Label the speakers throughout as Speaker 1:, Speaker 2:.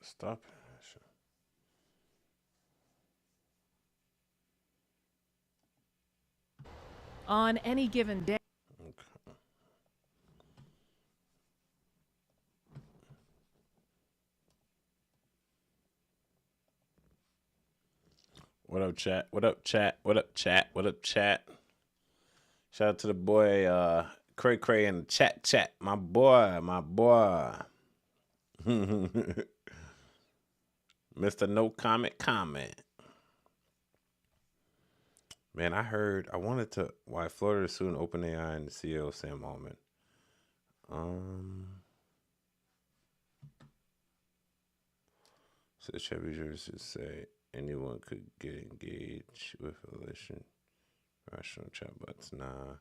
Speaker 1: Stop it.
Speaker 2: On any given day.
Speaker 1: Okay. What up, chat? What up, chat? What up, chat? What up, chat? Shout out to the boy, Cray Cray in the chat. My boy, my boy. Mr. No comment. Man, I wanted to, why Florida suing OpenAI and the CEO Sam Altman. So Chevy should say anyone could get engaged with relation rational chatbots. Nah.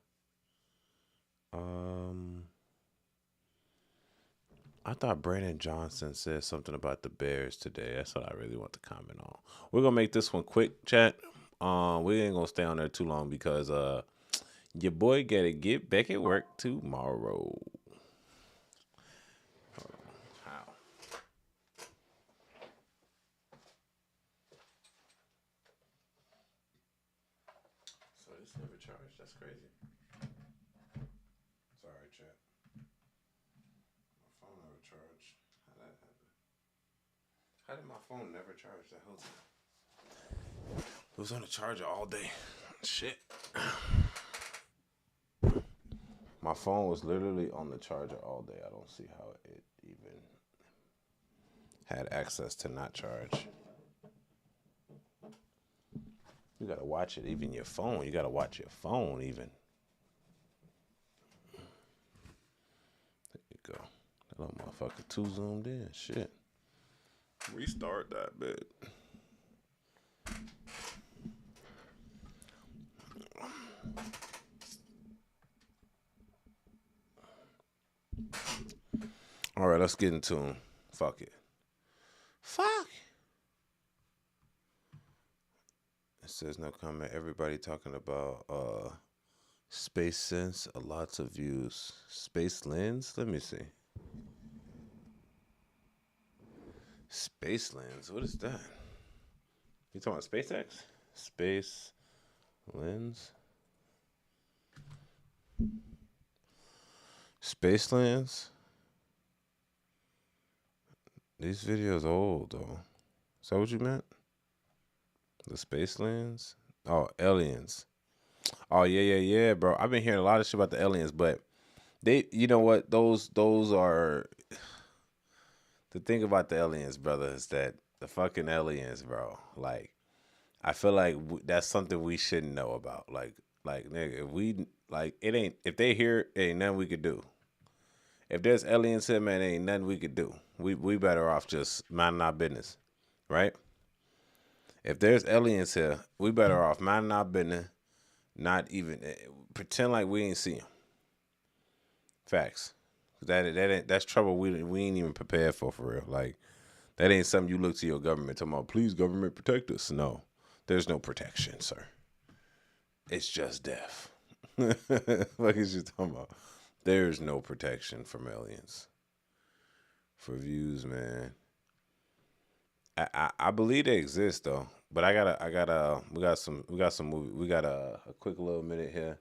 Speaker 1: I thought Brandon Johnson said something about the Bears today. That's what I really want to comment on. We're gonna make this one quick, chat. We ain't gonna stay on there too long because your boy gotta get back at work tomorrow. How? So this never charged. That's crazy. Sorry, chat. My phone never charged. How did that happen? How did my phone never charge that whole time? It was on the charger all day. Shit. My phone was literally on the charger all day. I don't see how it even had access to not charge. You gotta watch it, even your phone. You gotta watch your phone, even. There you go. That little motherfucker too zoomed in. Shit. Restart that bit. All right, let's get into him. Fuck it. Fuck. It says no comment. Everybody talking about Space Sense. Lots of views. Space Lens. Let me see. Space Lens. What is that? You talking about SpaceX? Space Lens. Space Lens. These videos old though. Is that what you meant? The Space Lens? Oh, aliens. Oh yeah, bro. I've been hearing a lot of shit about the aliens, but they, you know what? Those are the thing about the aliens, brother, is that the fucking aliens, bro. Like, I feel like that's something we shouldn't know about. Like nigga, if we like it ain't if they here, it ain't nothing we could do. If there's aliens here, man, ain't nothing we could do. We better off just minding our business, right? If there's aliens here, we better off minding our business, not even pretend like we ain't see them. Facts. That's trouble we ain't even prepared for real. Like that ain't something you look to your government talking about. Please, government, protect us. No, there's no protection, sir. It's just death. What is you talking about? There's no protection from aliens. For views, man. I believe they exist though, but we got some movie. We got a quick little minute here.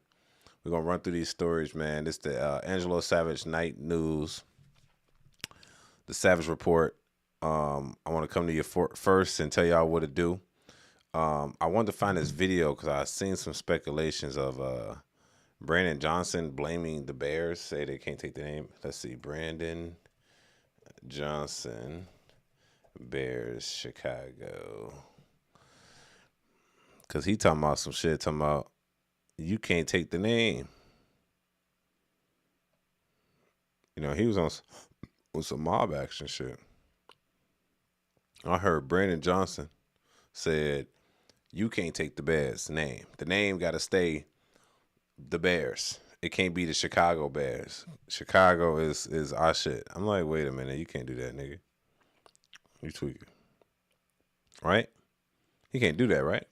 Speaker 1: We're gonna run through these stories, man. This the Angelo Savage Night News, the Savage Report. I want to come to you first and tell y'all what to do. I wanted to find this video because I seen some speculations of Brandon Johnson blaming the Bears. Say they can't take the name. Let's see, Brandon Johnson, Bears, Chicago. Because he talking about some shit, talking about you can't take the name. You know, he was on some mob action shit. I heard Brandon Johnson said, you can't take the Bears name. The name got to stay the Bears. It can't be the Chicago Bears. Chicago is our shit. I'm like, wait a minute. You can't do that, nigga. You tweaking. Right? You can't do that, right?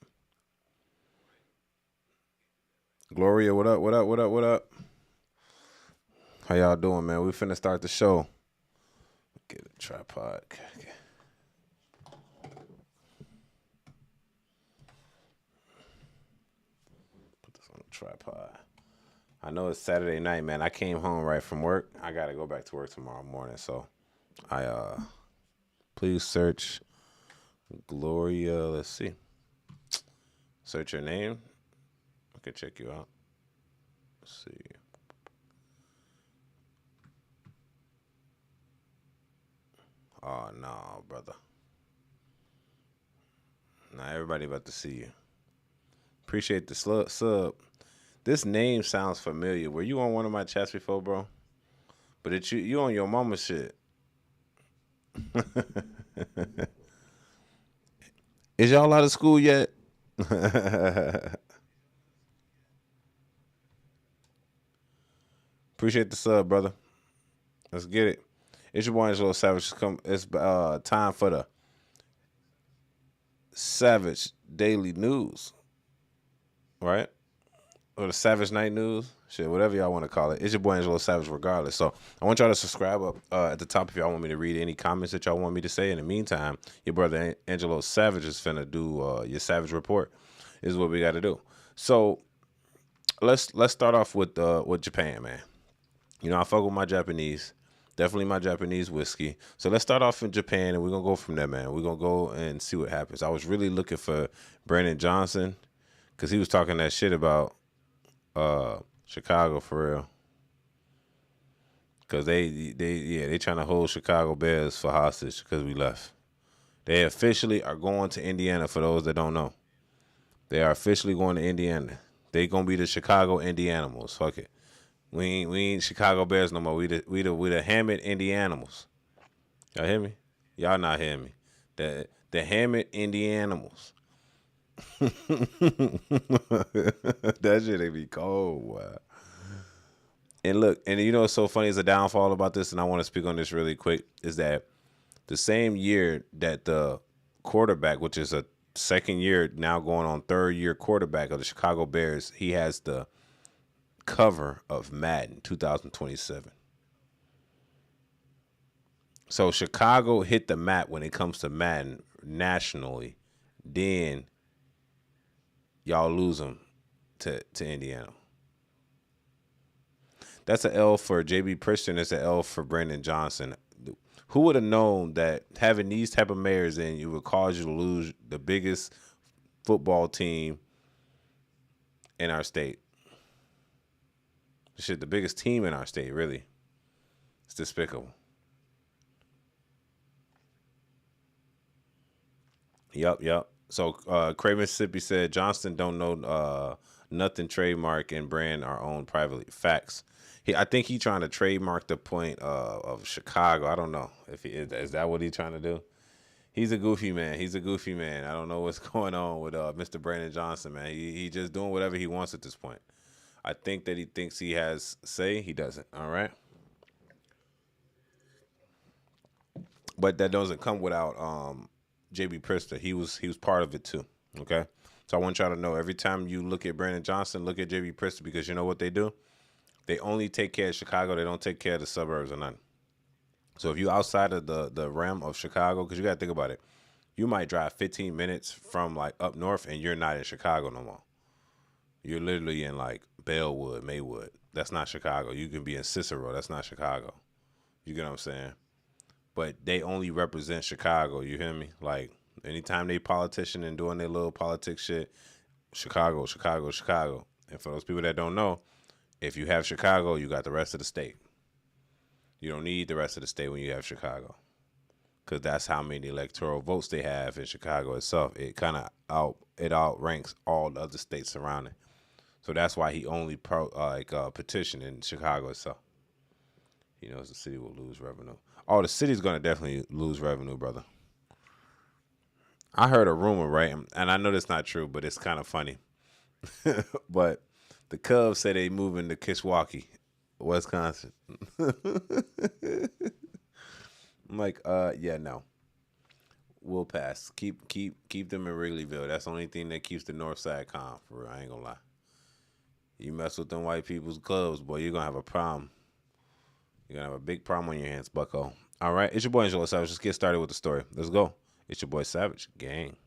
Speaker 1: Gloria, what up? What up? What up? What up? How y'all doing, man? We finna start the show. Get a tripod. Okay. on the tripod. I know it's Saturday night, man. I came home right from work. I gotta go back to work tomorrow morning, so I please search Gloria. Let's see. Search your name. I can check you out. Let's see. Oh no, brother. Now everybody about to see you. Appreciate the sub. This name sounds familiar. Were you on one of my chats before, bro? But you on your mama shit. Is y'all out of school yet? Appreciate the sub, brother. Let's get it. It's your boy Angelo Savage. It's time for the Savage Daily News, right? Or the Savage Night News. Shit, whatever y'all want to call it. It's your boy Angelo Savage regardless. So I want y'all to subscribe up at the top if y'all want me to read any comments that y'all want me to say. In the meantime, your brother Angelo Savage is finna do your Savage Report. Is what we got to do. So let's start off with Japan, man. You know, I fuck with my Japanese. Definitely my Japanese whiskey. So let's start off in Japan, and we're going to go from there, man. We're going to go and see what happens. I was really looking for Brandon Johnson because he was talking that shit about Chicago for real. Because they trying to hold Chicago Bears for hostage because we left. They officially are going to Indiana, for those that don't know. They are officially going to Indiana. They going to be the Chicago Indianimals. Fuck it. We ain't Chicago Bears no more. We the Hammett Indianimals. Y'all hear me? Y'all not hearing me. The Hammett Indianimals. That shit they be cold. Wow. And look, and you know what's so funny is the downfall about this, and I want to speak on this really quick, is that the same year that the quarterback, which is a second year now going on third year quarterback of the Chicago Bears, he has the cover of Madden 2027. So Chicago hit the map when it comes to Madden nationally. Then y'all lose them to Indiana. That's an L for JB Priester. That's an L for Brandon Johnson. Who would have known that having these type of mayors in you would cause you to lose the biggest football team in our state? Shit, the biggest team in our state, really. It's despicable. Yep. So Craven Mississippi said Johnston don't know nothing trademark and brand our own privately. Facts. I think he trying to trademark the point of Chicago. I don't know if he is that what he trying to do. He's a goofy man. I don't know what's going on with Mr. Brandon Johnson, man. He just doing whatever he wants at this point. I think that he thinks he has say. He doesn't. All right. But that doesn't come without JB Priester. He was part of it too. Okay. So I want y'all to know every time you look at Brandon Johnson, look at JB Priester, because you know what they do? They only take care of Chicago. They don't take care of the suburbs or nothing. So if you outside of the realm of Chicago, because you got to think about it, you might drive 15 minutes from like up north and you're not in Chicago no more. You're literally in like Bellwood, Maywood. That's not Chicago. You can be in Cicero. That's not Chicago. You get what I'm saying? But they only represent Chicago. You hear me? Like anytime they politician and doing their little politics shit, Chicago. And for those people that don't know, if you have Chicago, you got the rest of the state. You don't need the rest of the state when you have Chicago, because that's how many electoral votes they have in Chicago itself. It kind of outranks all the other states surrounding. So that's why he only petitioned in Chicago itself. He knows the city will lose revenue. Oh, the city's gonna definitely lose revenue, brother. I heard a rumor, right? And I know that's not true, but it's kind of funny. But the Cubs say they moving to Kishwaukee, Wisconsin. I'm like, yeah, no. We'll pass. Keep them in Wrigleyville. That's the only thing that keeps the North Side calm. For real, I ain't gonna lie. You mess with them white people's clubs, boy, you're gonna have a problem. You're gonna have a big problem on your hands, bucko. All right, it's your boy Angelo Savage. Let's get started with the story. Let's go. It's your boy Savage Gang.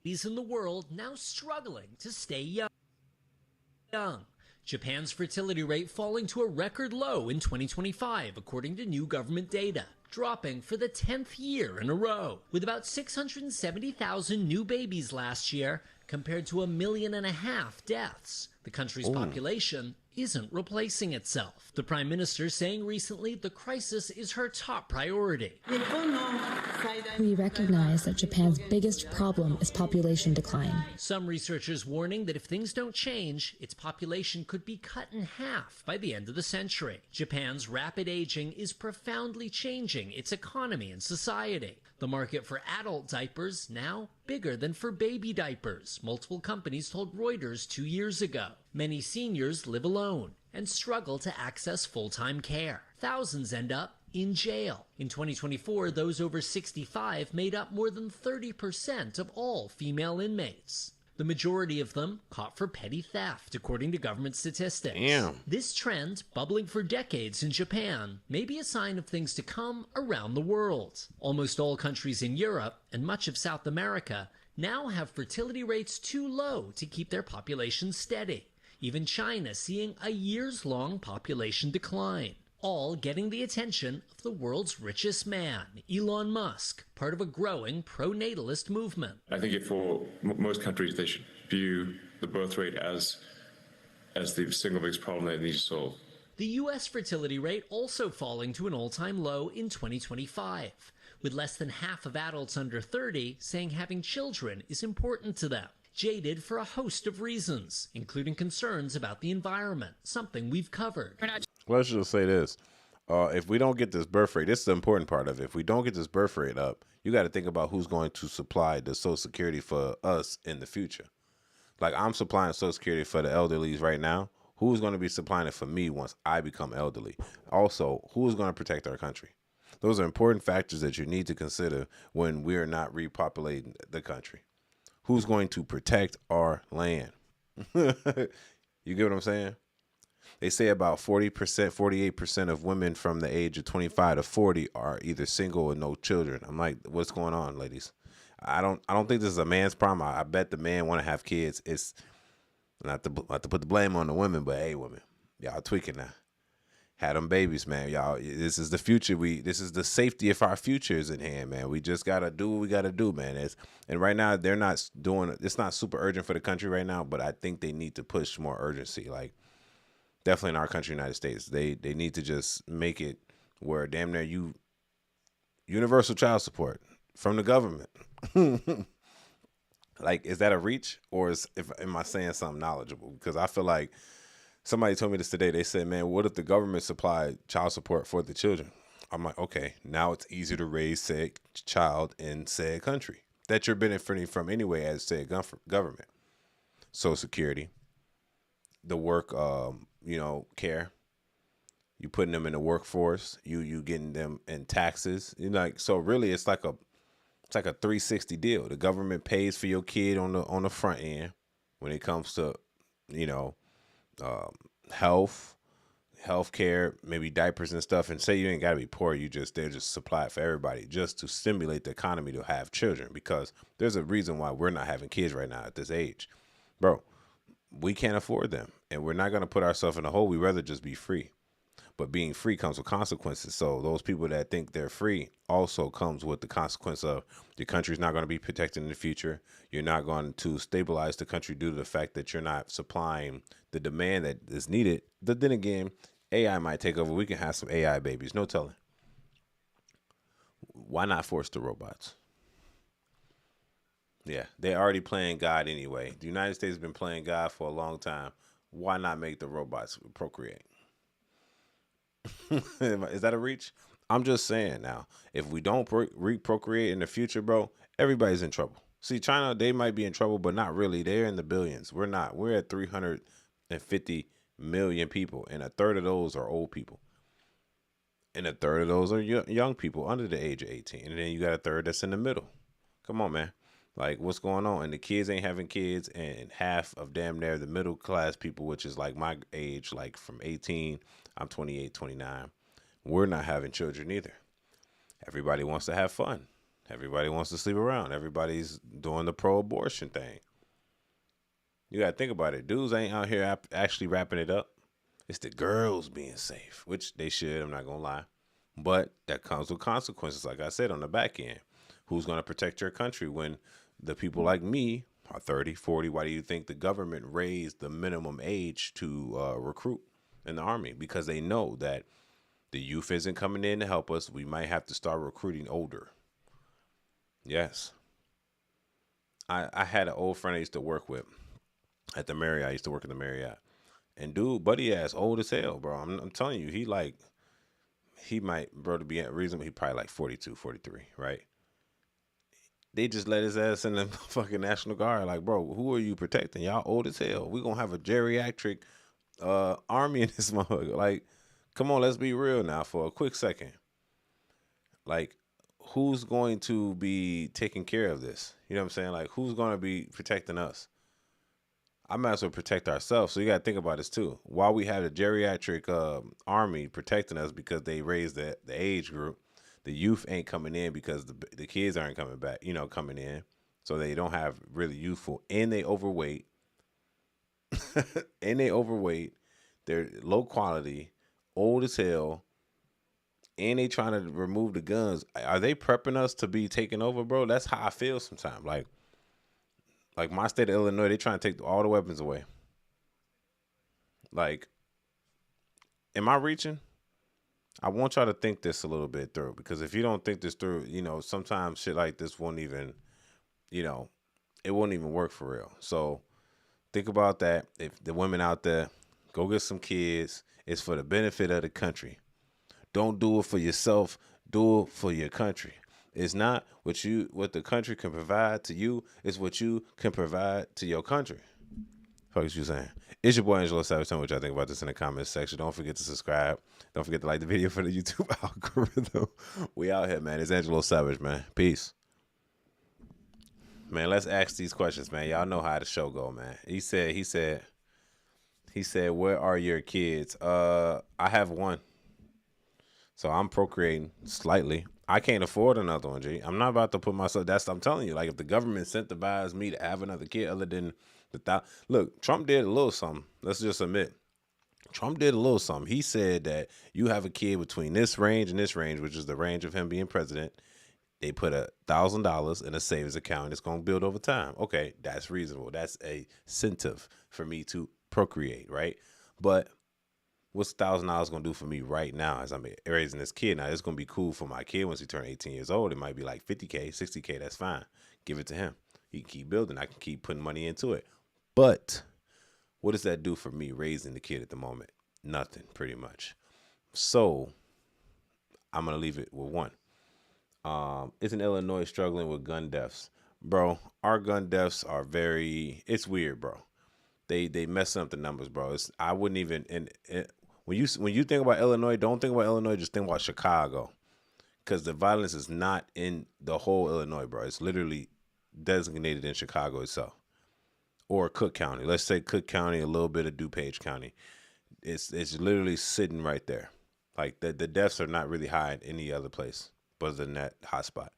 Speaker 3: in the world now struggling to stay young. Japan's fertility rate falling to a record low in 2025, according to new government data, dropping for the 10th year in a row, with about 670,000 new babies last year compared to 1.5 million deaths. The country's population isn't replacing itself. The Prime Minister saying recently the crisis is her top priority.
Speaker 4: We recognize that Japan's biggest problem is population decline.
Speaker 3: Some researchers warning that if things don't change, its population could be cut in half by the end of the century. Japan's rapid aging is profoundly changing its economy and society. The market for adult diapers now bigger than for baby diapers, multiple companies told Reuters 2 years ago. Many seniors live alone and struggle to access full-time care. Thousands end up in jail. In 2024, those over 65 made up more than 30% of all female inmates. The majority of them caught for petty theft, according to government statistics.
Speaker 1: Damn.
Speaker 3: This trend, bubbling for decades in Japan, may be a sign of things to come around the world. Almost all countries in Europe and much of South America now have fertility rates too low to keep their populations steady. Even China seeing a years-long population decline. All getting the attention of the world's richest man, Elon Musk, part of a growing pro-natalist movement.
Speaker 5: I think for most countries, they should view the birth rate as the single biggest problem they need to solve.
Speaker 3: The U.S. fertility rate also falling to an all-time low in 2025, with less than half of adults under 30 saying having children is important to them. Jaded for a host of reasons, including concerns about the environment, something we've covered.
Speaker 1: Well, let's just say this. If we don't get this birth rate, this is the important part of it. If we don't get this birth rate up, you got to think about who's going to supply the Social Security for us in the future. Like, I'm supplying Social Security for the elderly right now. Who's going to be supplying it for me once I become elderly? Also, who's going to protect our country? Those are important factors that you need to consider when we're not repopulating the country. Who's going to protect our land? You get what I'm saying? They say about 40%, 48% of women from the age of 25 to 40 are either single or no children. I'm like, what's going on, ladies? I don't think this is a man's problem. I bet the man want to have kids. It's not to put the blame on the women, but hey, women, y'all tweaking now. Had them babies, man. Y'all, this is the future. This is the safety of our futures in hand, man. We just gotta do what we gotta do, man. And right now they're not doing. It's not super urgent for the country right now, but I think they need to push more urgency. Like, definitely in our country, United States, they need to just make it where damn near universal child support from the government. Like, is that a reach, or am I saying something knowledgeable? Because I feel like somebody told me this today. They said, man, what if the government supplied child support for the children? I'm like, okay, now it's easier to raise said child in said country that you're benefiting from anyway as said government. Social Security, the work, care. You putting them in the workforce. You getting them in taxes. So really, it's like a 360 deal. The government pays for your kid on the front end when it comes to, health care, maybe diapers and stuff. And say you ain't got to be poor. They'll just supply it for everybody just to stimulate the economy to have children, because there's a reason why we're not having kids right now at this age. Bro, we can't afford them, and we're not going to put ourselves in a hole. We'd rather just be free. But being free comes with consequences. So those people that think they're free also comes with the consequence of your country's not going to be protected in the future. You're not going to stabilize the country due to the fact that you're not supplying the demand that is needed. But then again, AI might take over. We can have some AI babies. No telling. Why not force the robots? Yeah, they're already playing God anyway. The United States has been playing God for a long time. Why not make the robots procreate? Is that a reach? I'm just saying now, if we don't procreate in the future, bro, everybody's in trouble. See, China, they might be in trouble, but not really. They're in the billions. We're not. We're at 350 million people, and a third of those are old people. And a third of those are young people under the age of 18. And then you got a third that's in the middle. Come on, man. Like, what's going on? And the kids ain't having kids, and half of damn near the middle class people, which is like my age, like from 18, I'm 28, 29. We're not having children either. Everybody wants to have fun. Everybody wants to sleep around. Everybody's doing the pro-abortion thing. You gotta think about it. Dudes ain't out here actually wrapping it up. It's the girls being safe, which they should. I'm not gonna lie, but that comes with consequences. Like I said on the back end, who's gonna protect your country when the people like me are 30, 40? Why do you think the government raised the minimum age to recruit in the army? Because they know that the youth isn't coming in to help us. We might have to start recruiting older. Yes. I had an old friend I used to work with at the Marriott. I used to work at the Marriott. And dude, buddy ass old as hell, bro. I'm telling you, he might, bro, to be reasonable, he probably like 42, 43, right? They just let his ass in the fucking National Guard. Like, bro, who are you protecting? Y'all old as hell. We gonna have a geriatric army in this motherfucker. Like, come on, let's be real now for a quick second. Like, who's going to be taking care of this? You know what I'm saying? Like, who's going to be protecting us? I might as well protect ourselves. So you got to think about this too. While we have a geriatric army protecting us because they raised the age group, the youth ain't coming in because the kids aren't coming back, coming in. So they don't have really youthful, and they overweight. And they overweight. They're low quality, old as hell, and they trying to remove the guns. Are they prepping us to be taken over, bro? That's how I feel sometimes. Like my state of Illinois, they trying to take all the weapons away. Like, am I reaching? I want y'all to think this a little bit through, because if you don't think this through, sometimes shit like this won't even, it won't even work for real. So think about that. If the women out there, go get some kids. It's for the benefit of the country. Don't do it for yourself. Do it for your country. It's not what the country can provide to you. It's what you can provide to your country. Fuck is you saying? It's your boy Angelo Savage. Tell me what y'all think about this in the comments section. Don't forget to subscribe. Don't forget to like the video for the YouTube algorithm. We out here, man. It's Angelo Savage, man. Peace. Man, let's ask these questions, man. Y'all know how the show go, man. He said, where are your kids? I have one. So I'm procreating slightly. I can't afford another one, G. I'm not about to put myself. I'm telling you. Like, if the government incentivized me to have another kid, other than look, Trump did a little something. Let's just admit, Trump did a little something. He said that you have a kid between this range and this range, which is the range of him being president. They put $1,000 in a savings account. It's gonna build over time. Okay, that's reasonable. That's a incentive for me to procreate, right? But what's $1,000 gonna do for me right now as I'm raising this kid? Now it's gonna be cool for my kid once he turns 18 years old. It might be like 50K, 60K. That's fine. Give it to him. He can keep building. I can keep putting money into it. But what does that do for me raising the kid at the moment? Nothing, pretty much. So I'm gonna leave it with one. Isn't Illinois struggling with gun deaths? Bro, our gun deaths are it's weird, bro. They messing up the numbers, bro. I wouldn't even, when you think about Illinois, don't think about Illinois, just think about Chicago. Because the violence is not in the whole Illinois, bro. It's literally designated in Chicago itself. Or Cook County. Let's say Cook County, a little bit of DuPage County. It's literally sitting right there. Like, the deaths are not really high in any other place but than that hotspot.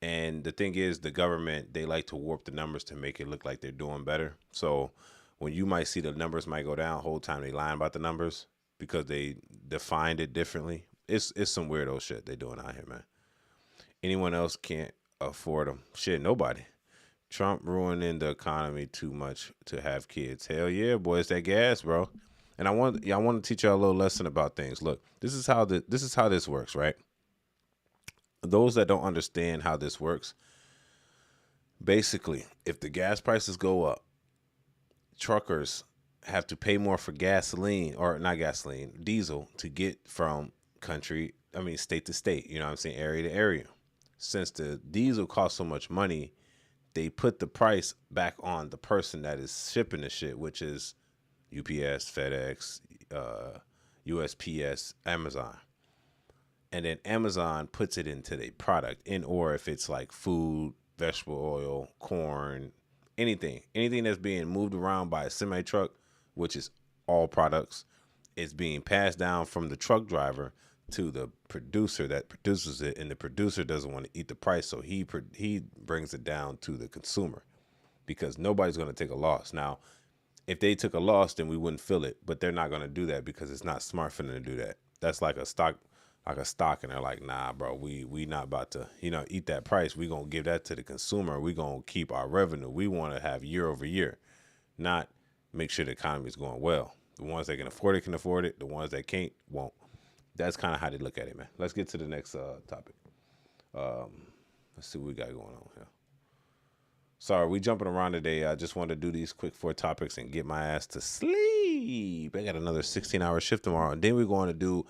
Speaker 1: And the thing is, the government, they like to warp the numbers to make it look like they're doing better. So when you might see the numbers might go down, whole time they lying about the numbers because they defined it differently. It's some weirdo shit they doing out here, man. Anyone else can't afford them. Shit, nobody. Trump ruining the economy too much to have kids. Hell yeah, boy, it's that gas, bro. And I want to teach y'all a little lesson about things. Look, this is how this works, right? Those that don't understand how this works, basically, if the gas prices go up, truckers have to pay more for gasoline, or not gasoline, diesel, to get from state to state, you know what I'm saying, area to area. Since the diesel costs so much money, they put the price back on the person that is shipping the shit, which is UPS, FedEx, USPS, Amazon. And then Amazon puts it into their product, or if it's like food, vegetable oil, corn, anything that's being moved around by a semi truck, which is all products, is being passed down from the truck driver to the producer that produces it, and the producer doesn't want to eat the price, so he brings it down to the consumer because nobody's going to take a loss. Now, if they took a loss, then we wouldn't feel it, but they're not going to do that because it's not smart for them to do that. That's like a stock, and they're like, nah, bro, we not about to, eat that price. We gonna give that to the consumer. We gonna keep our revenue. We want to have year over year, not make sure the economy is going well. The ones that can afford it. The ones that can't, won't. That's kind of how they look at it, man. Let's get to the next topic. Let's see what we got going on here. Sorry, we jumping around today. I just wanted to do these quick 4 topics and get my ass to sleep. I got another 16-hour shift tomorrow. And then we're going to do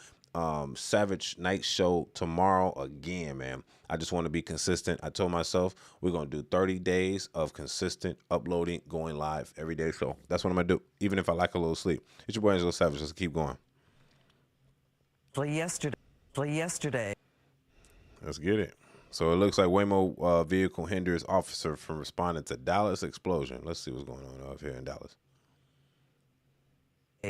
Speaker 1: Savage Night Show tomorrow again, man. I just want to be consistent. I told myself we're going to do 30 days of consistent uploading, going live every day. So that's what I'm going to do, even if I like a little sleep. It's your boy, Angelo Savage. Let's keep going.
Speaker 6: Play yesterday. Let's
Speaker 1: get it. So it looks like Waymo vehicle hinders officer from responding to Dallas explosion. Let's see what's going on over here in Dallas.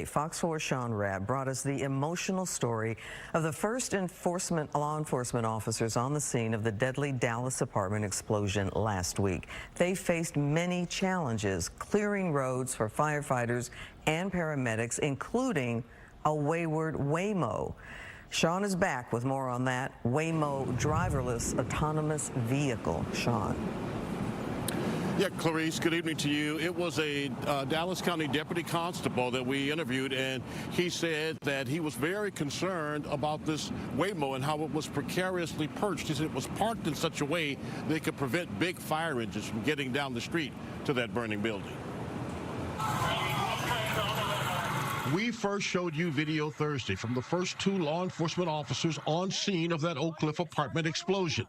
Speaker 6: Fox 4's Sean Rabb brought us the emotional story of the first law enforcement officers on the scene of the deadly Dallas apartment explosion last week. They faced many challenges clearing roads for firefighters and paramedics, including a wayward Waymo. Sean is back with more on that Waymo driverless autonomous vehicle. Sean.
Speaker 7: Yeah, Clarice, good evening to you. It was a Dallas County Deputy Constable that we interviewed, and he said that he was very concerned about this Waymo and how it was precariously perched. He said it was parked in such a way that it could prevent big fire engines from getting down the street to that burning building. We first showed you video Thursday from the first 2 law enforcement officers on scene of that Oak Cliff apartment explosion.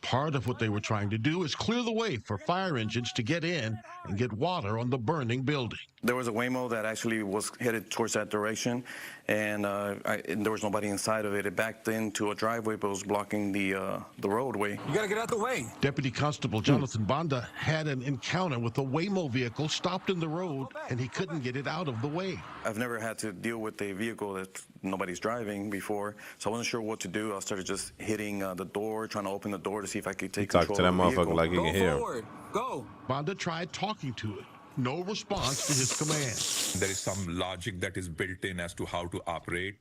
Speaker 7: Part of what they were trying to do is clear the way for fire engines to get in and get water on the burning building.
Speaker 8: There was a Waymo that actually was headed towards that direction, and there was nobody inside of it. It backed into a driveway, but was blocking the roadway.
Speaker 9: You gotta get out the way.
Speaker 7: Deputy Constable Jonathan Banda had an encounter with a Waymo vehicle stopped in the road, and he couldn't get it out of the way.
Speaker 8: I've never had to deal with a vehicle that nobody's driving before, so I wasn't sure what to do. I started just hitting the door, trying to open the door to see if I could take control
Speaker 1: to that
Speaker 8: of the
Speaker 1: motherfucker
Speaker 8: vehicle.
Speaker 1: like he can hear.
Speaker 9: Go forward. Go.
Speaker 7: Banda tried talking to it. No response to his command.
Speaker 10: There is some logic that is built in as to how to operate,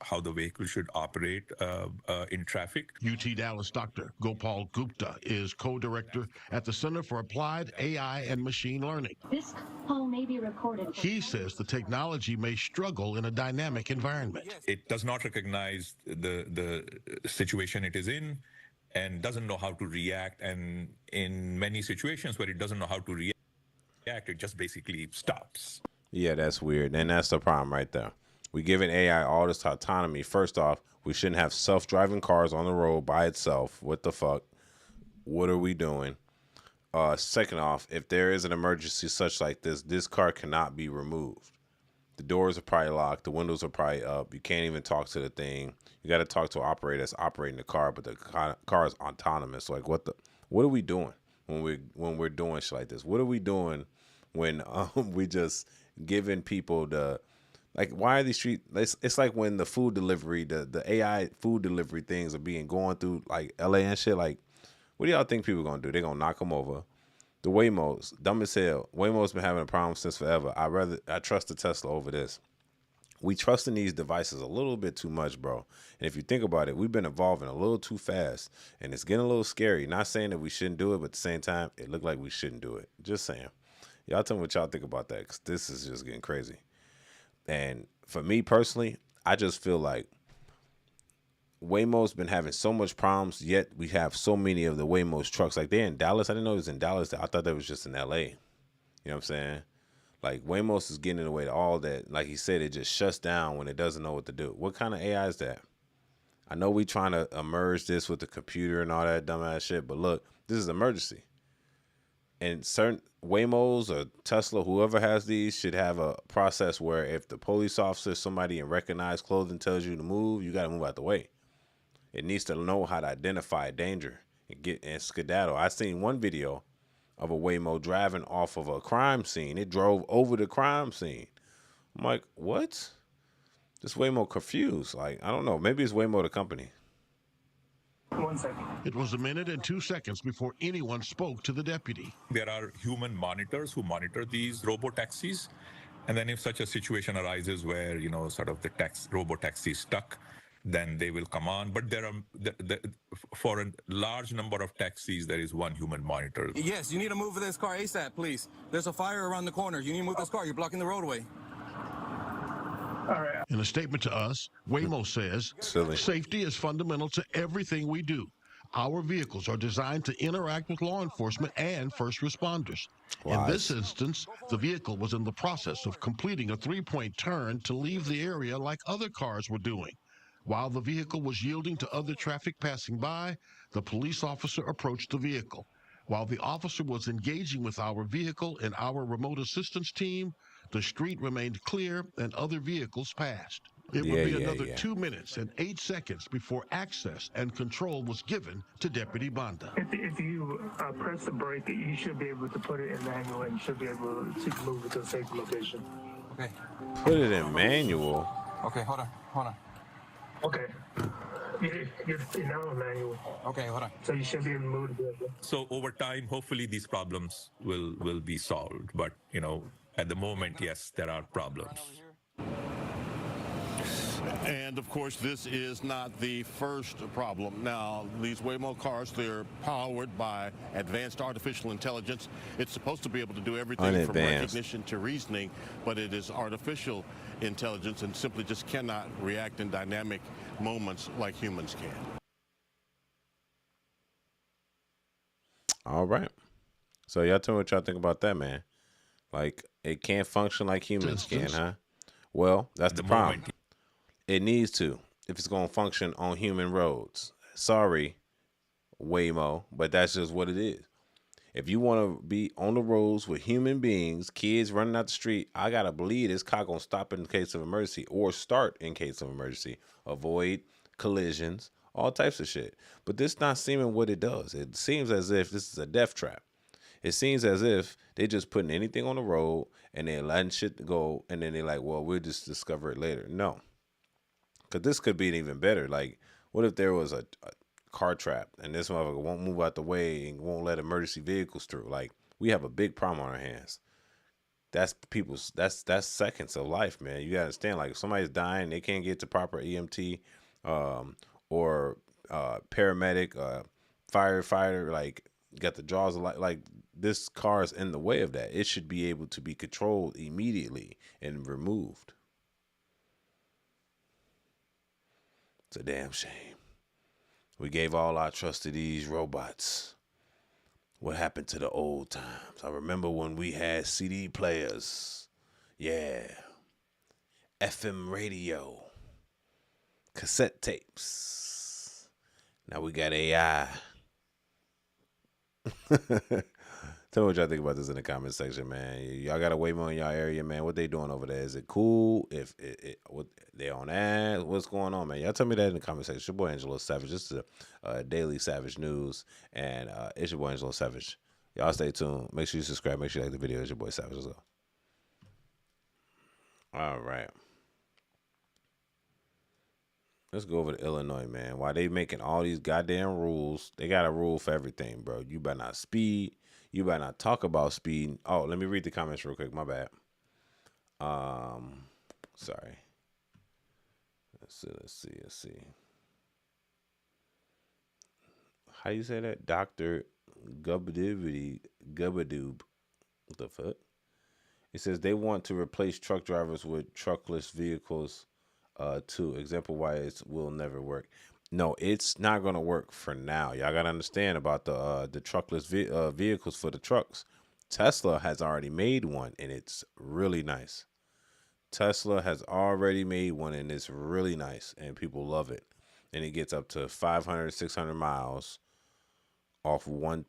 Speaker 10: how the vehicle should operate in traffic.
Speaker 7: UT Dallas Dr. Gopal Gupta is co-director at the Center for Applied AI and Machine Learning.
Speaker 11: This call may be recorded.
Speaker 7: He says the technology may struggle in a dynamic environment.
Speaker 10: It does not recognize the situation it is in and doesn't know how to react. And in many situations where it doesn't know how to react, it just basically stops.
Speaker 1: Yeah, that's weird. And that's the problem right there. We giving AI all this autonomy. First off, we shouldn't have self-driving cars on the road by itself. What the fuck? What are we doing? Second off, if there is an emergency such like this car cannot be removed. The doors are probably locked. The windows are probably up. You can't even talk to the thing. You got to talk to an operator that's operating the car, but the car is autonomous. Like, what are we doing when we're doing shit like this? What are we doing when we just giving people why are these it's like when the food delivery, the AI food delivery things are going through like LA and shit. Like, what do y'all think people are gonna do? They're gonna knock them over. The Waymos, dumb as hell. Waymo's been having a problem since forever. I trust the Tesla over this. We trust in these devices a little bit too much, bro. And if you think about it, we've been evolving a little too fast, and it's getting a little scary. Not saying that we shouldn't do it, but at the same time, it looked like we shouldn't do it. Just saying. Y'all tell me what y'all think about that, because this is just getting crazy. And for me personally, I just feel like Waymo's been having so much problems, yet we have so many of the Waymo's trucks. Like, they're in Dallas. I didn't know it was in Dallas. I thought that was just in LA. You know what I'm saying? Like, Waymo's is getting in the way to all that. Like he said, it just shuts down when it doesn't know what to do. What kind of AI is that? I know we trying to merge this with the computer and all that dumbass shit, but look, this is emergency. And certain Waymos or Tesla, whoever has these, should have a process where if the police officer, somebody in recognized clothing tells you to move, you got to move out the way. It needs to know how to identify danger and skedaddle. I seen one video of a Waymo driving off of a crime scene. It drove over the crime scene. I'm like, what? Just Waymo confused. Like, I don't know. Maybe it's Waymo the company.
Speaker 7: 1 second. It was 1 minute and 2 seconds before anyone spoke to the deputy.
Speaker 10: There are human monitors who monitor these robo-taxis. And then if such a situation arises where, sort of the robo-taxi is stuck, then they will come on. But there are, for a large number of taxis, there is one human monitor.
Speaker 9: Yes, you need to move this car ASAP, please. There's a fire around the corner. You need to move this car. You're blocking the roadway.
Speaker 7: All right. In a statement to us, Waymo says, safety is fundamental to everything we do. Our vehicles are designed to interact with law enforcement and first responders. In this instance, the vehicle was in the process of completing a 3-point turn to leave the area like other cars were doing. While the vehicle was yielding to other traffic passing by, the police officer approached the vehicle. While the officer was engaging with our vehicle and our remote assistance team, the street remained clear and other vehicles passed. It would be another 2 minutes and 8 seconds before access and control was given to Deputy Banda.
Speaker 12: If you press the brake, you should be able to put it in manual and you should be able to move it to a safe location.
Speaker 9: Okay.
Speaker 1: Put it in manual?
Speaker 9: Okay, hold on.
Speaker 12: Okay. You're now in manual.
Speaker 9: Okay, hold on.
Speaker 12: So you should be able to move the vehicle.
Speaker 10: So over time, hopefully these problems will be solved. But, at the moment, yes, there are problems.
Speaker 7: And of course, this is not the first problem. Now, these Waymo cars, they're powered by advanced artificial intelligence. It's supposed to be able to do everything from recognition to reasoning, but it is artificial intelligence and simply just cannot react in dynamic moments like humans can.
Speaker 1: All right. So y'all tell me what y'all think about that, man. Like, it can't function like humans can, huh? Well, that's the problem. It needs to, if it's going to function on human roads. Sorry, Waymo, but that's just what it is. If you want to be on the roads with human beings, kids running out the street, I got to believe this car going to stop in case of emergency or start in case of emergency. Avoid collisions, all types of shit. But this not seeming what it does. It seems as if this is a death trap. It seems as if they just putting anything on the road and they're letting shit go, and then they're like, well, we'll just discover it later. No. Because this could be even better. Like, what if there was a car trap and this motherfucker won't move out the way and won't let emergency vehicles through? Like, we have a big problem on our hands. That's seconds of life, man. You gotta understand, like, if somebody's dying, they can't get to proper EMT or paramedic, firefighter, like, got the jaws of life. Like, this car is in the way of that. It should be able to be controlled immediately and removed. It's a damn shame. We gave all our trust to these robots. What happened to the old times? I remember when we had CD players. Yeah. FM radio. Cassette tapes. Now we got AI. Tell me what y'all think about this in the comment section, man. Y'all got a Waymo in y'all area, man. What they doing over there? Is it cool? If what they on ads? What's going on, man? Y'all tell me that in the comment section. It's your boy Angelo Savage. This is a daily Savage News, and it's your boy Angelo Savage. Y'all stay tuned. Make sure you subscribe. Make sure you like the video. It's your boy Savage as well. All right. Let's go over to Illinois, man. Why they making all these goddamn rules? They got a rule for everything, bro. You better not speed. You better not talk about speed. Oh, let me read the comments real quick. My bad. Sorry. Let's see. How you say that? Dr. Gubadoob. What the fuck? It says they want to replace truck drivers with truckless vehicles too. Example why it will never work. No, it's not going to work for now. Y'all got to understand about the truckless vehicles for the trucks. Tesla has already made one, and it's really nice. Tesla has already made one, and it's really nice, and people love it. And it gets up to 500, 600 miles off one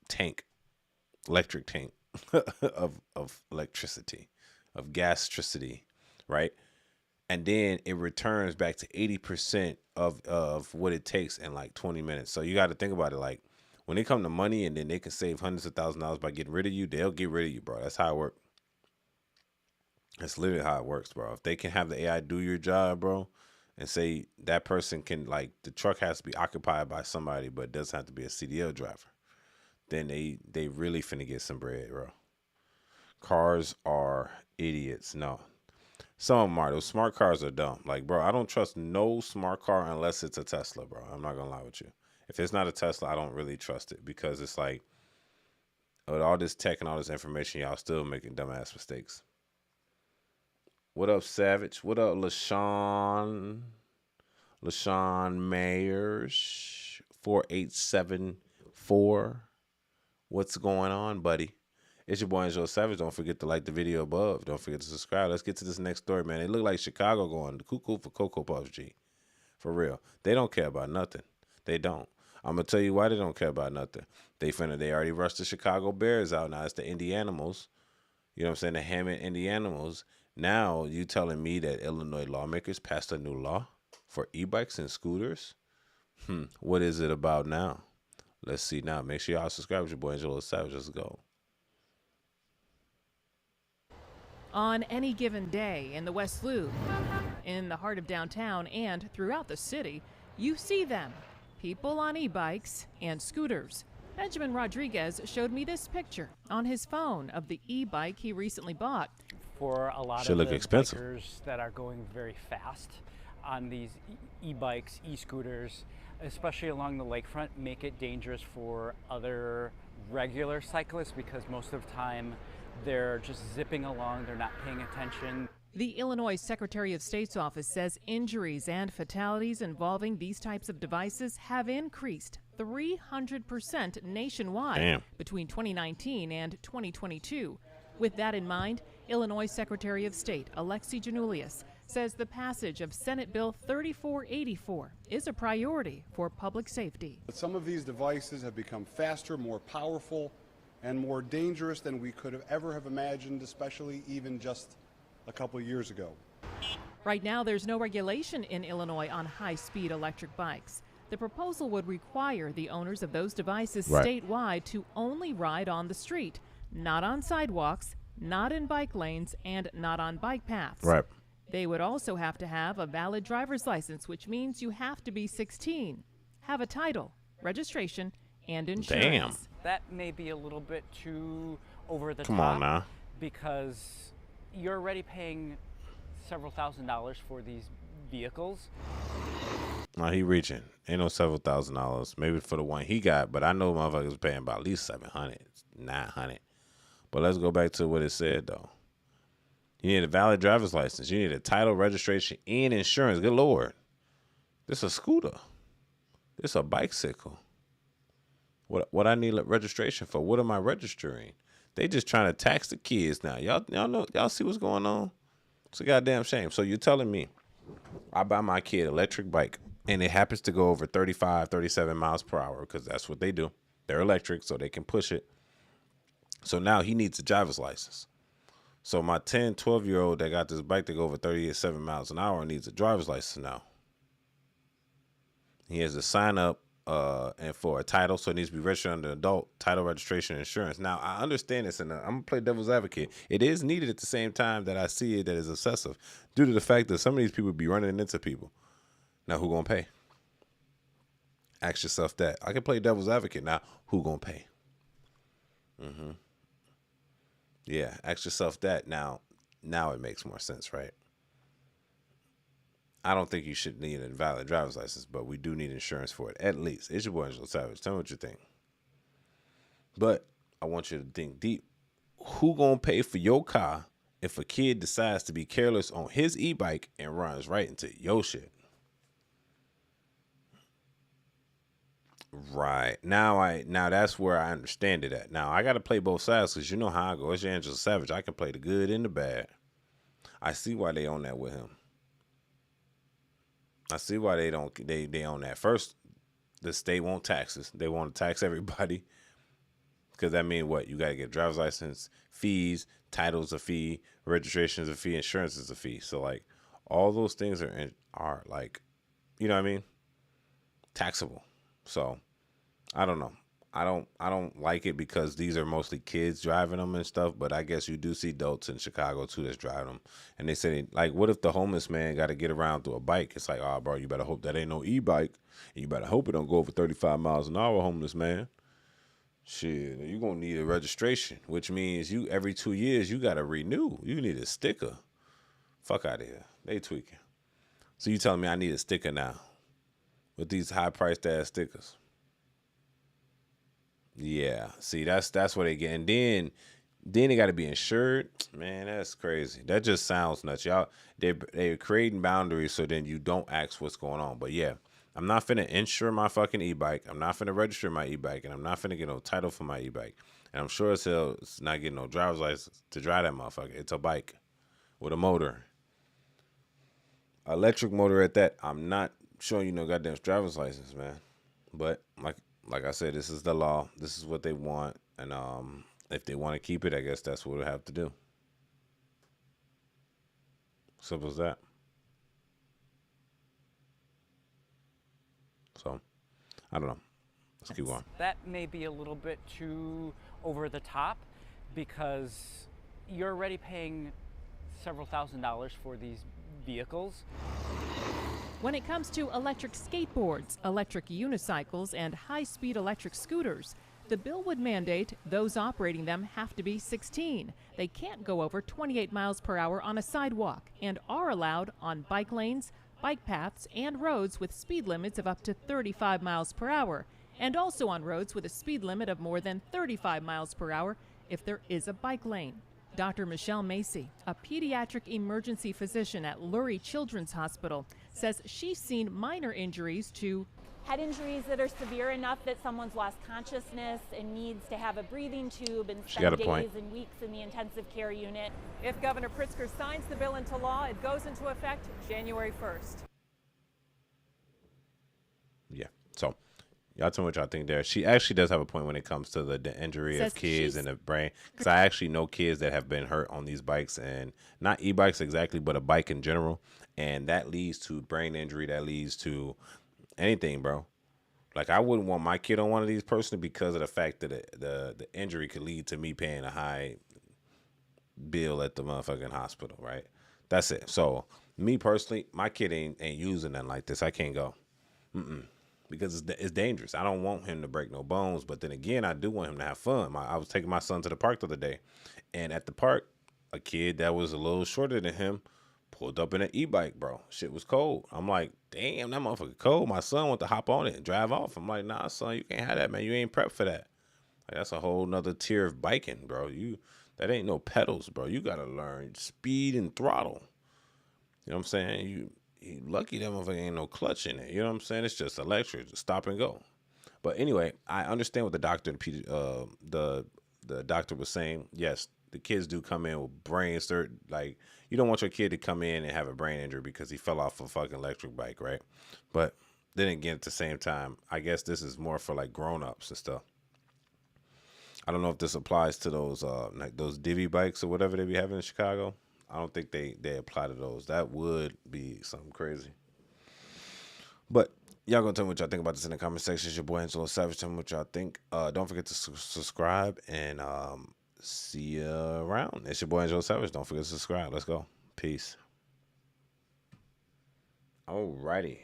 Speaker 1: tank, electric tank of electricity, of gastricity, right? And then it returns back to 80% of what it takes in like 20 minutes. So you got to think about it. Like, when they come to money and then they can save hundreds of $1,000s by getting rid of you, they'll get rid of you, bro. That's how it works. That's literally how it works, bro. If they can have the AI do your job, bro, and say that person can, like, the truck has to be occupied by somebody, but it doesn't have to be a CDL driver, then they really finna get some bread, bro. Cars are idiots. No, some of them are. Those smart cars are dumb. Like, bro, I don't trust no smart car unless it's a Tesla, bro. I'm not gonna lie with you. If it's not a Tesla, I don't really trust it because it's like, with all this tech and all this information, y'all still making dumbass mistakes. What up, Savage? What up, LaShawn? LaShawn Mayers 4874. What's going on, buddy? It's your boy Angelo Savage. Don't forget to like the video above. Don't forget to subscribe. Let's get to this next story, man. It look like Chicago going cuckoo for Cocoa Puffs, G. For real. They don't care about nothing. They don't. I'm going to tell you why they don't care about nothing. They already rushed the Chicago Bears out. Now it's the Indianimals. You know what I'm saying? The Hammond Indianimals. Now you telling me that Illinois lawmakers passed a new law for e-bikes and scooters? What is it about now? Let's see now. Make sure y'all subscribe to your boy Angelo Savage. Let's go.
Speaker 2: On any given day in the West Loop, in the heart of downtown and throughout the city, you see them. People on e-bikes and scooters. Benjamin Rodriguez showed me this picture on his phone of the e-bike he recently bought.
Speaker 13: For a lot of the bikers that are going very fast on these e-bikes, e-scooters, especially along the lakefront, make it dangerous for other regular cyclists because most of the time they're just zipping along, they're not paying attention.
Speaker 2: The Illinois Secretary of State's office says injuries and fatalities involving these types of devices have increased 300% nationwide between 2019 and 2022. With that in mind, Illinois Secretary of State Alexi Janulius says the passage of Senate Bill 3484 is a priority for public safety.
Speaker 14: Some of these devices have become faster, more powerful, and more dangerous than we could have ever imagined, especially even just a couple years ago.
Speaker 2: Right now, there's no regulation in Illinois on high-speed electric bikes. The proposal would require the owners of those devices statewide to only ride on the street, not on sidewalks, not in bike lanes, and not on bike paths. They would also have to have a valid driver's license, which means you have to be 16, have a title, registration, and insurance.
Speaker 13: That may be a little bit too over the top.
Speaker 1: Come on now.
Speaker 13: Because you're already paying several $1,000s for these vehicles.
Speaker 1: No, he reaching. Ain't no several $1,000s. Maybe for the one he got, but I know motherfuckers paying about at least $700, $900. But let's go back to what it said though. You need a valid driver's license. You need a title, registration, and insurance. Good Lord. This a scooter. This a bicycle. What I need registration for? What am I registering? They just trying to tax the kids now. Y'all know, y'all see what's going on? It's a goddamn shame. So you're telling me I buy my kid an electric bike and it happens to go over 35, 37 miles per hour because that's what they do. They're electric, so they can push it. So now he needs a driver's license. So my 10, 12-year-old that got this bike to go over 37 miles an hour needs a driver's license now. He has to sign up and for a title, so it needs to be registered under adult, title, registration, and insurance. Now, I understand this, and I'm going to play devil's advocate. It is needed at the same time that I see it that is excessive due to the fact that some of these people be running into people. Now, who going to pay? Ask yourself that. I can play devil's advocate. Now, who going to pay? Yeah, ask yourself that. Now it makes more sense, right? I don't think you should need a valid driver's license, but we do need insurance for it, at least. It's your boy, Angelo Savage. Tell me what you think. But I want you to think deep. Who gonna pay for your car if a kid decides to be careless on his e-bike and runs right into your shit? Right. Now that's where I understand it at. Now I got to play both sides because you know how I go. It's your Angelo Savage. I can play the good and the bad. I see why they on that with him. I see why they own that. First, the state won't taxes. They want to tax everybody. Because that means what? You got to get a driver's license, fees, titles a fee, registration is a fee, insurance is a fee. So like all those things are like, you know what I mean? Taxable. So I don't know. I don't like it because these are mostly kids driving them and stuff. But I guess you do see adults in Chicago too that's driving them. And they say, like, what if the homeless man got to get around through a bike? It's like, oh, bro, you better hope that ain't no e-bike. And you better hope it don't go over 35 miles an hour, homeless man. Shit, you gonna need a registration, which means you every 2 years you gotta renew. You need a sticker. Fuck out of here. They tweaking. So you telling me I need a sticker now with these high priced ass stickers? Yeah, see, that's what they get, and then they got to be insured. Man, that's crazy. That just sounds nuts, y'all. They're creating boundaries so then you don't ask what's going on. But yeah, I'm not finna insure my fucking e-bike. I'm not finna register my e-bike, and I'm not finna get no title for my e-bike. And I'm sure as hell it's not getting no driver's license to drive that motherfucker. It's a bike with a motor, electric motor at that. I'm not showing you no goddamn driver's license, man. But like I said, this is the law. This is what they want. And if they want to keep it, I guess that's what we'll have to do. Simple as that. So, I don't know. Let's keep going.
Speaker 13: That may be a little bit too over the top because you're already paying several $1,000s for these vehicles.
Speaker 2: When it comes to electric skateboards, electric unicycles, and high-speed electric scooters, the bill would mandate those operating them have to be 16. They can't go over 28 miles per hour on a sidewalk and are allowed on bike lanes, bike paths, and roads with speed limits of up to 35 miles per hour, and also on roads with a speed limit of more than 35 miles per hour if there is a bike lane. Dr. Michelle Macy, a pediatric emergency physician at Lurie Children's Hospital, says she's seen minor injuries to
Speaker 15: head injuries that are severe enough that someone's lost consciousness and needs to have a breathing tube and spend days and weeks in the intensive care unit.
Speaker 2: If Governor Pritzker signs the bill into law, it goes into effect January 1st.
Speaker 1: Yeah, so y'all tell me what y'all think there. She actually does have a point when it comes to the injury of kids and the brain. Because I actually know kids that have been hurt on these bikes, and not e-bikes exactly, but a bike in general. And that leads to brain injury. That leads to anything, bro. Like, I wouldn't want my kid on one of these personally because of the fact that the injury could lead to me paying a high bill at the motherfucking hospital, right? That's it. So, me personally, my kid ain't using nothing like this. I can't go. Because it's dangerous. I don't want him to break no bones. But then again, I do want him to have fun. I was taking my son to the park the other day. And at the park, a kid that was a little shorter than him pulled up in an e-bike, bro. Shit was cold. I'm like, damn, that motherfucker cold. My son wants to hop on it and drive off. I'm like, nah, son, you can't have that, man. You ain't prepped for that. Like, that's a whole nother tier of biking, bro. That ain't no pedals, bro. You got to learn speed and throttle. You know what I'm saying? You lucky that motherfucker ain't no clutch in it. You know what I'm saying? It's just electric, just stop and go. But anyway, I understand what the doctor, the doctor was saying. Yes, the kids do come in with brain like, you don't want your kid to come in and have a brain injury because he fell off a fucking electric bike, right? But then again, at the same time, I guess this is more for like grown-ups and stuff. I don't know if this applies to those like those divvy bikes or whatever they be having in Chicago. I don't think they apply to those. That would be something crazy. But y'all gonna tell me what y'all think about this in the comment section. It's your boy Angelo Savage. Tell me what y'all think. Don't forget to subscribe and see you around. It's your boy Angelo Savage. Don't forget to subscribe. Let's go. Peace. Alrighty.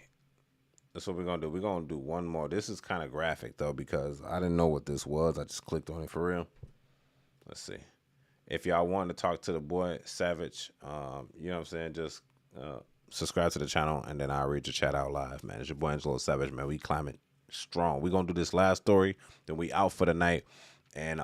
Speaker 1: That's what we're gonna do. We're gonna do one more. This is kind of graphic though because I didn't know what this was. I just clicked on it for real. Let's see. If y'all want to talk to the boy Savage, you know what I'm saying, just subscribe to the channel, and then I'll read your chat out live, man. It's your boy Angelo Savage, man. We climbing strong. We're going to do this last story, then we out for the night, and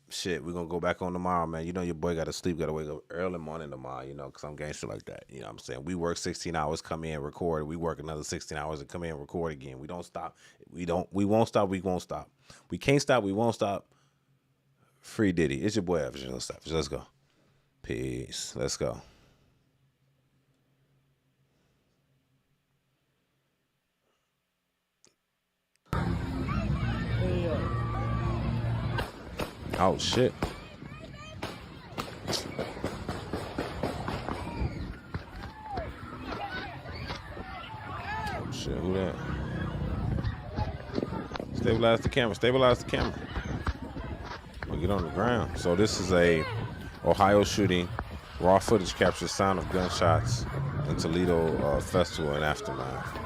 Speaker 1: shit, we're going to go back on tomorrow, man. You know your boy got to sleep, got to wake up early morning tomorrow, you know, because I'm gangster like that. You know what I'm saying? We work 16 hours, come in, record. We work another 16 hours and come in, record again. We don't stop. We won't stop. We won't stop. We can't stop. We won't stop. Free Diddy. It's your boy Angelo Savage. Let's go. Peace. Let's go. Oh shit. Oh shit, who that? Stay Stabilize the camera. Stabilize the camera. We'll get on the ground. So this is a Ohio shooting. Raw footage captures sound of gunshots in Toledo festival and aftermath.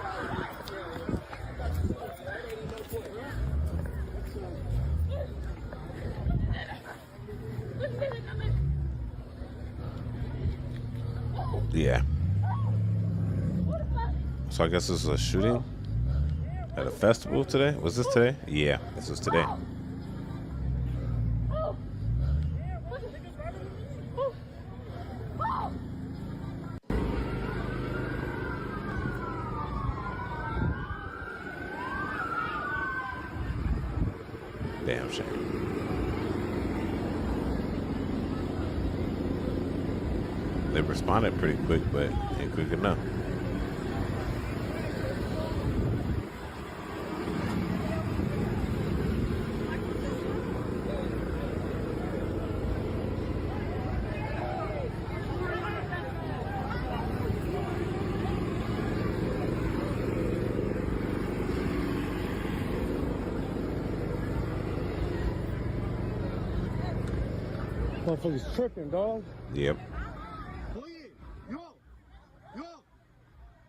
Speaker 1: Yeah. So I guess this is a shooting at a festival today. Was this today? Yeah, this is today. Damn shame. They responded pretty quick, but ain't quick enough.
Speaker 12: Motherfuckers tripping, dog.
Speaker 1: Yep.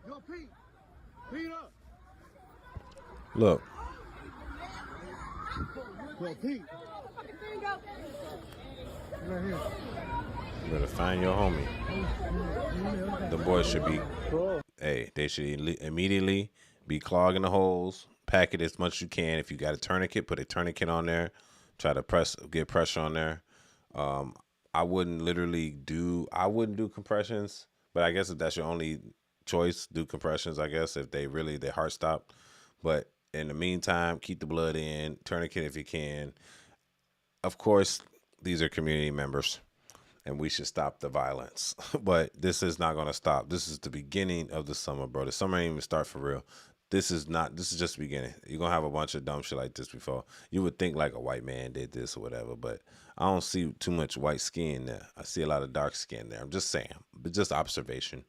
Speaker 12: Yo, Pete. Pete up.
Speaker 1: Look.
Speaker 12: Yo, Pete. Right here.
Speaker 1: You better find your homie. The boys should be, hey, they should immediately be clogging the holes. Pack it as much as you can. If you got a tourniquet, put a tourniquet on there. Try to get pressure on there. I wouldn't do compressions, but I guess if that's your only choice, do compressions, I guess, if their heart stopped. But in the meantime, keep the blood in, tourniquet if you can. Of course, these are community members, and we should stop the violence. But this is not going to stop. This is the beginning of the summer, bro. The summer ain't even start for real. This is just the beginning. You're going to have a bunch of dumb shit like this before. You would think like a white man did this or whatever, but I don't see too much white skin there. I see a lot of dark skin there. I'm just saying, but just observation.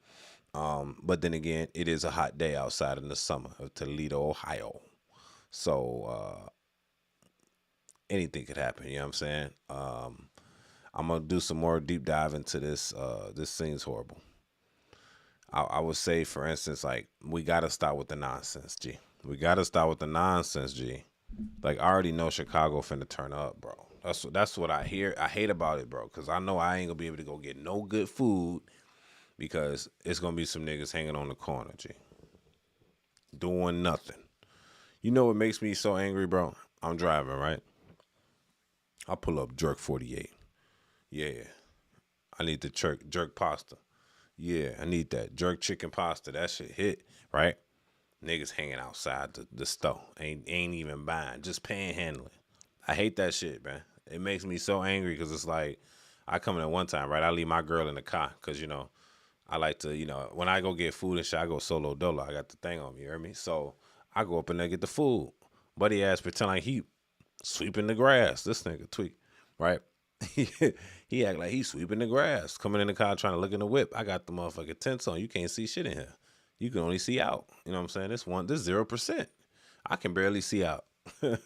Speaker 1: But then again, it is a hot day outside in the summer of Toledo, Ohio. So anything could happen, you know what I'm saying? I'm going to do some more deep dive into this. This seems horrible. I would say, for instance, like, we got to stop with the nonsense, G. We got to stop with the nonsense, G. Like, I already know Chicago finna turn up, bro. That's what I hear. I hate about it, bro, because I know I ain't going to be able to go get no good food because it's going to be some niggas hanging on the corner, G. Doing nothing. You know what makes me so angry, bro? I'm driving, right? I pull up jerk 48. Yeah. I need the jerk pasta. Yeah, I need that jerk chicken pasta. That shit hit, right? Niggas hanging outside the store. Ain't even buying, just panhandling. I hate that shit, man. It makes me so angry because it's like, I come in at one time, right? I leave my girl in the car because, you know, I like to, you know, when I go get food and shit, I go solo dolo. I got the thing on me, you hear me? So I go up in there get the food. Buddy ass pretend like he sweeping the grass. This nigga tweak, right? He act like he's sweeping the grass. Coming in the car trying to look in the whip. I got the motherfucking tents on. You can't see shit in here. You can only see out. You know what I'm saying? This 0%. I can barely see out.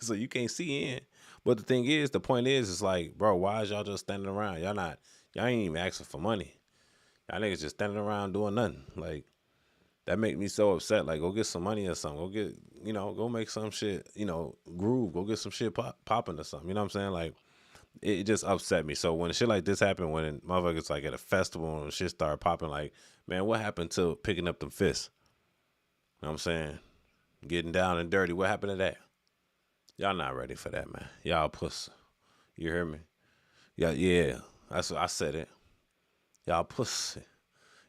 Speaker 1: So you can't see in. But the point is, it's like, bro, why is y'all just standing around? Y'all ain't even asking for money. Y'all niggas just standing around doing nothing. Like, that make me so upset. Like, go get some money or something. Go get, you know, go make some shit, you know, groove. Go get some shit popping or something. You know what I'm saying? Like, it just upset me. So when shit like this happened, when motherfuckers like at a festival and shit started popping, like, man, what happened to picking up them fists? You know what I'm saying? Getting down and dirty. What happened to that? Y'all not ready for that, man. Y'all pussy. You hear me? Yeah. That's what I said it. Y'all pussy.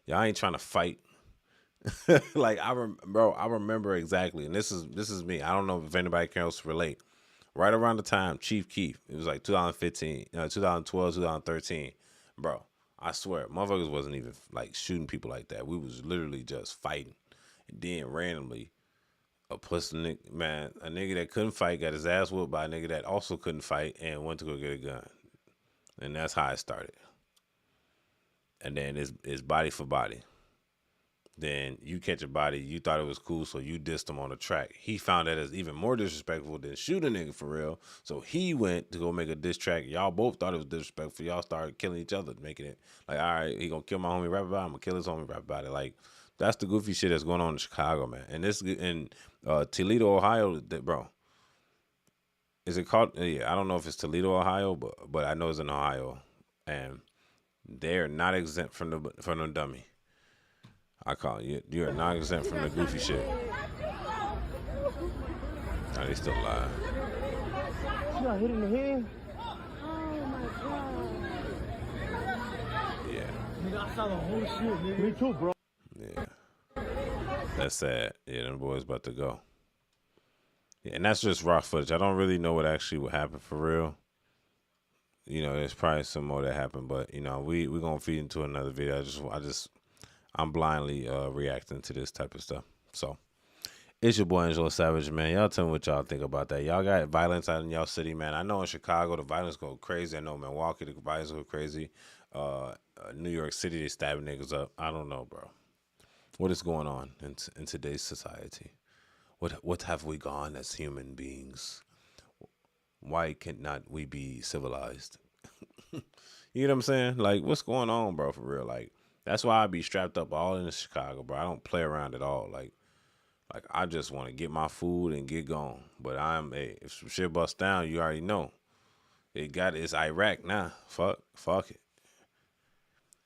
Speaker 1: Y'all ain't trying to fight. Like, I remember exactly. And this is me. I don't know if anybody can else relate. Right around the time Chief Keef, it was like 2015, 2012, 2013. Bro, I swear, motherfuckers wasn't even like shooting people like that. We was literally just fighting. And then randomly, a nigga that couldn't fight got his ass whooped by a nigga that also couldn't fight and went to go get a gun. And that's how it started. And then it's body for body. Then you catch a body, you thought it was cool, so you dissed him on the track. He found that as even more disrespectful than shoot a nigga for real. So he went to go make a diss track. Y'all both thought it was disrespectful. Y'all started killing each other, making it like, all right, he gonna kill my homie, rap about it. I'm gonna kill his homie, rap about it. Like, that's the goofy shit that's going on in Chicago, man. And this in Toledo, Ohio, bro. Is it called? Yeah, I don't know if it's Toledo, Ohio, but I know it's in Ohio, and they're not exempt from the dummy. I call you. You are not exempt from the goofy shit. Are they still alive?
Speaker 16: You got hit in the head? Oh my god.
Speaker 1: Yeah.
Speaker 16: Nigga, I saw the whole shit, nigga. Me too, bro.
Speaker 1: Yeah. That's sad. Yeah, them boys about to go. Yeah, and that's just raw footage. I don't really know what actually would happen for real. You know, there's probably some more that happened, but you know, we're gonna feed into another video. I'm blindly reacting to this type of stuff. So it's your boy Angelo Savage, man. Y'all tell me what y'all think about that. Y'all got violence out in y'all city, man. I know in Chicago the violence go crazy. I know in Milwaukee the violence go crazy. New York City they stabbing niggas up. I don't know, bro. What is going on in today's society? What have we gone as human beings? Why cannot we be civilized? You know what I'm saying? Like, what's going on, bro, for real? Like, that's why I be strapped up all in Chicago, bro. I don't play around at all. Like I just want to get my food and get gone. But if some shit busts down, you already know. It's Iraq now. Fuck it.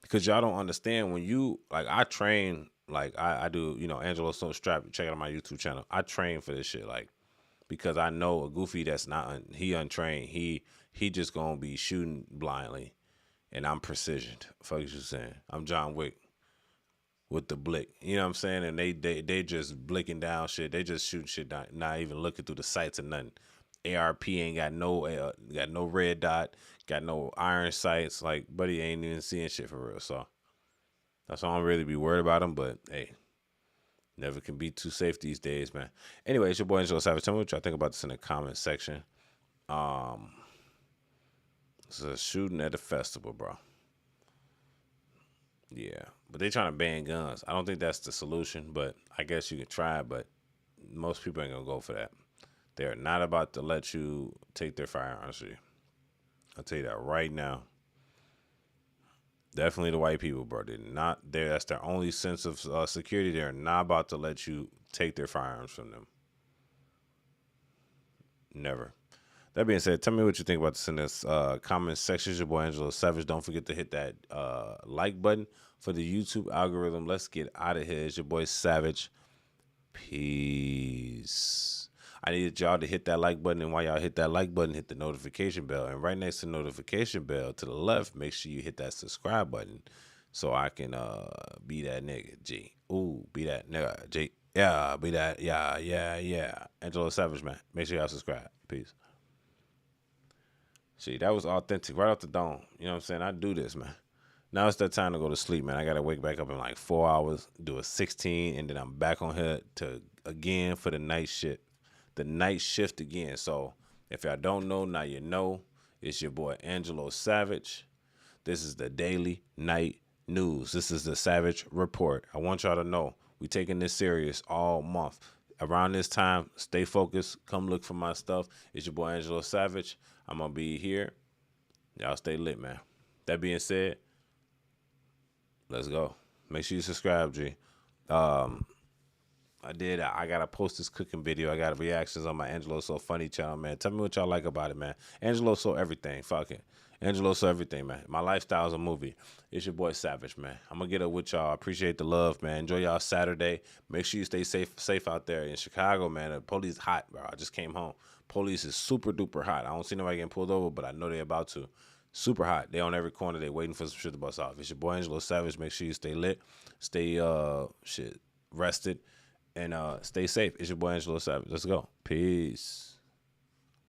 Speaker 1: Because y'all don't understand when you, like, I train, like, I do, you know, Angelo So Strap, check out my YouTube channel. I train for this shit, like, because I know a goofy that's he untrained. He just gonna be shooting blindly. And I'm precisioned. Fuck you saying. I'm John Wick with the blick. You know what I'm saying? And they just blicking down shit. They just shooting shit down, not even looking through the sights or nothing. ARP ain't got no red dot, got no iron sights. Like, buddy ain't even seeing shit for real. So that's why I don't really be worried about him. But hey, never can be too safe these days, man. Anyway, it's your boy Angelo Savage. Tell me what y'all think about this in the comment section. It's a shooting at a festival, bro. Yeah, but they trying to ban guns. I don't think that's the solution, but I guess you can try. But most people ain't gonna go for that. They're not about to let you take their firearms from you. I'll tell you that right now. Definitely the white people, bro. They're not there. That's their only sense of security. They're not about to let you take their firearms from them. Never. That being said, tell me what you think about this in this comment section. It's your boy Angelo Savage. Don't forget to hit that like button for the YouTube algorithm. Let's get out of here. It's your boy Savage. Peace. I need y'all to hit that like button, and while y'all hit that like button, hit the notification bell. And right next to the notification bell to the left, make sure you hit that subscribe button so I can be that nigga, G. Ooh, be that nigga, G. Yeah, be that. Yeah. Angelo Savage, man. Make sure y'all subscribe. Peace. See, that was authentic right off the dome. You know what I'm saying? I do this, man. Now it's that time to go to sleep, man. I got to wake back up in like 4 hours, do a 16, and then I'm back on here again for the night shift. The night shift again. So if y'all don't know, now you know. It's your boy Angelo Savage. This is the Daily Night News. This is the Savage Report. I want y'all to know we taking this serious all month. Around this time, stay focused. Come look for my stuff. It's your boy Angelo Savage. I'm going to be here. Y'all stay lit, man. That being said, let's go. Make sure you subscribe, G. I got to post this cooking video. I got reactions on my Angelo So Funny channel, man. Tell me what y'all like about it, man. Angelo So Everything. Fuck it. Angelo So Everything, man. My lifestyle is a movie. It's your boy Savage, man. I'm going to get up with y'all. I appreciate the love, man. Enjoy y'all Saturday. Make sure you stay safe out there in Chicago, man. The police hot, bro. I just came home. Police is super duper hot. I don't see nobody getting pulled over, but I know they're about to. Super hot. They on every corner. They waiting for some shit to bust off. It's your boy Angelo Savage. Make sure you stay lit. Stay rested. And stay safe. It's your boy Angelo Savage. Let's go. Peace.